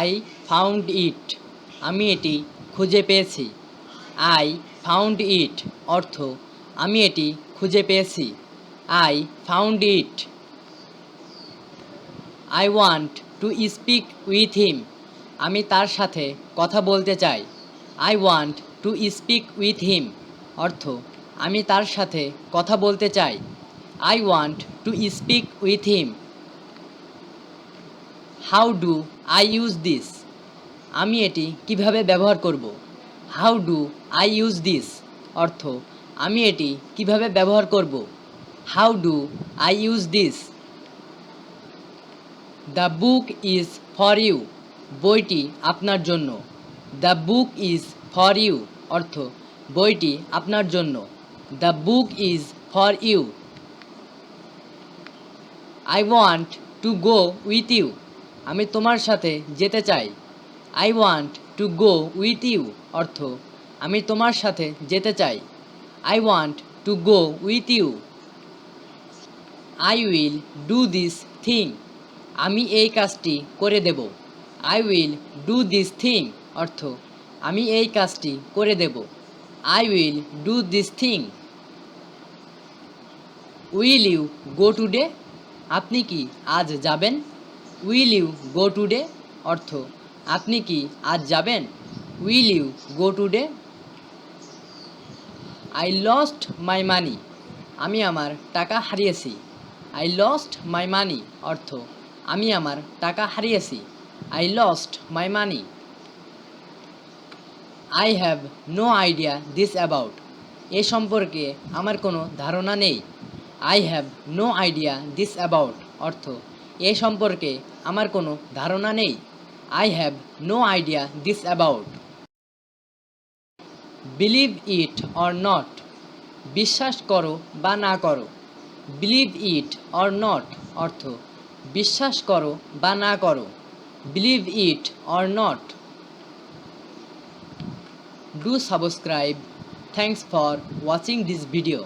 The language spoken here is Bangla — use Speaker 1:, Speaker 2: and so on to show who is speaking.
Speaker 1: আই ফাউন্ড ইট, আমি এটি খুঁজে পেয়েছি। আই ফাউন্ড ইট অর্থ আমি এটি খুঁজে পেয়েছি। I found it. I want to speak with him, আমি তার সাথে কথা বলতে চাই। I want to speak with him অর্থ আমি তার সাথে কথা বলতে চাই। I want to speak with him. How do I use this, আমি এটি কিভাবে ব্যবহার করব। How do I use this অর্থ আমি এটি কিভাবে ব্যবহার করব। How do I use this. The book is for you, বইটি আপনার জন্য। The book is for you অর্থ বইটি আপনার জন্য। The book is for you. I want to go with you, আমি তোমার সাথে যেতে চাই। I want to go with you অর্থ আমি তোমার সাথে যেতে চাই। I want to go with you. I will do this thing, আমি এই কাজটি করে দেব। I will do this thing অর্থ আমি এই কাজটি করে দেব। I will do this thing. Will you go today, আপনি কি আজ যাবেন। উইল ইউ গো টুডে অর্থ আপনি কি আজ যাবেন। Will you go today. I lost my money, আমি আমার টাকা হারিয়েছি। আই লস্ট মাই মানি অর্থ আমি আমার টাকা হারিয়েছি। I lost my money. I have no idea this about, এ সম্পর্কে আমার কোনো ধারণা নেই। I have no idea this about অর্থ এ সম্পর্কে আমার কোনো ধারণা নেই। I have no idea this about. Believe it or not, বিশ্বাস করো বা না করো। বিলিভ ইট অর নট অর্থ বিশ্বাস করো বা না করো। Believe it or not. Do subscribe. Thanks for watching this video.